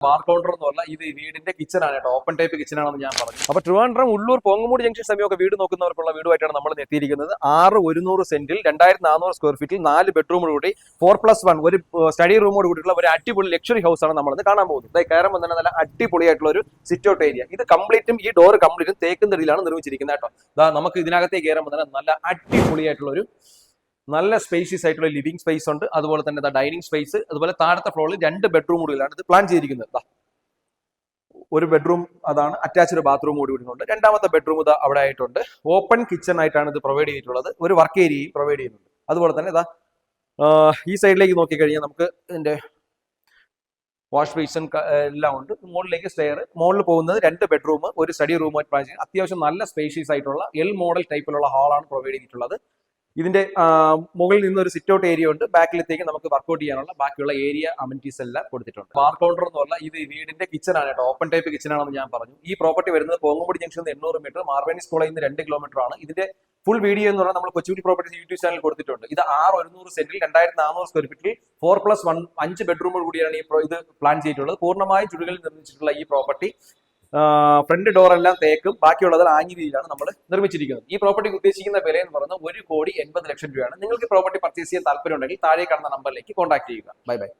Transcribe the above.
Bar counter എന്ന് പറഞ്ഞാൽ ഇത് വീടിന്റെ കിച്ചൺ ആണ് കേട്ടോ. ഓപ്പൺ ടൈപ്പ് കിച്ചൺ ആണെന്ന് ഞാൻ പറഞ്ഞു. അപ്പൊ ട്രിവാൻഡ്രം ഉള്ളൂർ പോങ്ങുമൂടി ജംഗ്ഷൻ സമയമൊക്കെ വീട് നോക്കുന്നവർക്കുള്ള വീടുമായിട്ടാണ് നമ്മൾ എത്തിയിരിക്കുന്നത്. 6,100 സെന്റിൽ 2,400 സ്ക്വയർ ഫീറ്റിൽ 4 ബെഡ്റൂമോട് കൂടി 4+1 ഒരു സ്റ്റഡി റൂമോട് കൂടിയിട്ടുള്ള ഒരു അടിപൊളി ലക്ഷറി ഹൗസ് ആണ് നമ്മളിന്ന് കാണാൻ പോകുന്നത്. കയറുമ്പോൾ തന്നെ നല്ല അടിപൊളിയായിട്ടുള്ള ഒരു സിറ്റ് ഔട്ട് ഏരിയ. ഇത് കംപ്ലീറ്റും ഈ ഡോർ കംപ്ലീറ്റും തേക്കുന്നടിയിലാണ് നിർമ്മിച്ചിരിക്കുന്നത് കേട്ടോ. നമുക്ക് ഇതിനകത്തേക്ക് കയറുമ്പോൾ തന്നെ നല്ല അടിപൊളിയായിട്ടുള്ള ഒരു നല്ല സ്പേഷ്യസ് ആയിട്ടുള്ള ലിവിംഗ് സ്പേസ് ഉണ്ട്. അതുപോലെ തന്നെ ഡൈനിങ് സ്പേസ്, അതുപോലെ താഴത്തെ ഫ്ലോറിൽ 2 ബെഡ്റൂം കൂടിയാണ് ഇത് പ്ലാൻ ചെയ്തിരിക്കുന്നത്. ഒരു ബെഡ്റൂം അതാണ്, അറ്റാച്ച്ഡ് ബാത്റൂം കൂടി ഉണ്ട്. രണ്ടാമത്തെ ബെഡ്റൂം ഇത് അവിടെ ആയിട്ടുണ്ട്. ഓപ്പൺ കിച്ചൺ ആയിട്ടാണ് ഇത് പ്രൊവൈഡ് ചെയ്തിട്ടുള്ളത്. ഒരു വർക്ക് ഏരിയയും പ്രൊവൈഡ് ചെയ്യുന്നുണ്ട്. അതുപോലെ തന്നെ ഈ സൈഡിലേക്ക് നോക്കിക്കഴിഞ്ഞാൽ നമുക്ക് ഇതിന്റെ വാഷ് ബേസിൻ എല്ലാം ഉണ്ട്. മുകളിലേക്ക് സ്റ്റെയർ, മുകളിൽ പോകുന്നത് 2 ബെഡ്റൂം ഒരു സ്റ്റഡി റൂമായിട്ട് പ്ലാൻ ചെയ്ത് അത്യാവശ്യം നല്ല സ്പേഷ്യസ് ആയിട്ടുള്ള എൽ മോഡൽ ടൈപ്പിലുള്ള ഹാളാണ് പ്രൊവൈഡ് ചെയ്തിട്ടുള്ളത്. ഇതിന്റെ മുകളിൽ നിന്ന് ഒരു സിറ്റ് ഔട്ട് ഏരിയ ഉണ്ട്. ബാക്കിലത്തേക്ക് നമുക്ക് വർക്ക്ഔട്ട് ചെയ്യാനുള്ള ബാക്കിയുള്ള ഏരിയ അമിനിറ്റീസ് എല്ലാം കൊടുത്തിട്ടുണ്ട്. ബാർ കൗണ്ടർ എന്ന് പറഞ്ഞാൽ ഇത് വീടിന്റെ കിച്ചൺ ആണ് കേട്ടോ. ഓപ്പൺ ടൈപ്പ് കിച്ചൺ ആണെന്ന് ഞാൻ പറഞ്ഞു. ഈ പ്രോപ്പർട്ടി വരുന്നത് പോങ്ങുമുടി ജംഗ്ഷൻ 800 മീറ്റർ, മാർവേനിസ് കോളേജിൽ നിന്ന് 2 കിലോമീറ്റർ ആണ്. ഇതിന്റെ ഫുൾ വീഡിയോ എന്ന് പറഞ്ഞാൽ നമ്മൾ കൊച്ചുകുടി പ്രോപ്പർട്ടീസ് യൂട്യൂബ് ചാനൽ കൊടുത്തിട്ടുണ്ട്. ഇത് 6,100 സെന്റിൽ 2,400 സ്ക്വയർ ഫീറ്റിൽ 4+1 5 ബെഡ്റൂമോട് കൂടിയാണ് ഇത് പ്ലാൻ ചെയ്തിട്ടുള്ളത്. പൂർണ്ണമായും ചുടുകളിൽ നിർമ്മിച്ചിട്ടുള്ള ഈ പ്രോപ്പർട്ടി ഫ്രണ്ട് ഡോർ എല്ലാം തേക്കും, ബാക്കിയുള്ളത് ആഞ്ഞി രീതിയിലാണ് നമ്മൾ നിർമ്മിച്ചിരിക്കുന്നത്. ഈ പ്രോപ്പർട്ടിക്ക് ഉദ്ദേശിക്കുന്ന വില എന്ന് പറയുന്നത് 1,80,00,000 രൂപയാണ്. നിങ്ങൾക്ക് പ്രോപ്പർട്ടി പർച്ചേസ് ചെയ്യാൻ താല്പര്യം ഉണ്ടെങ്കിൽ താഴെ കാണുന്ന നമ്പറിലേക്ക് കോൺടാക്ട് ചെയ്യുക. Bye bye.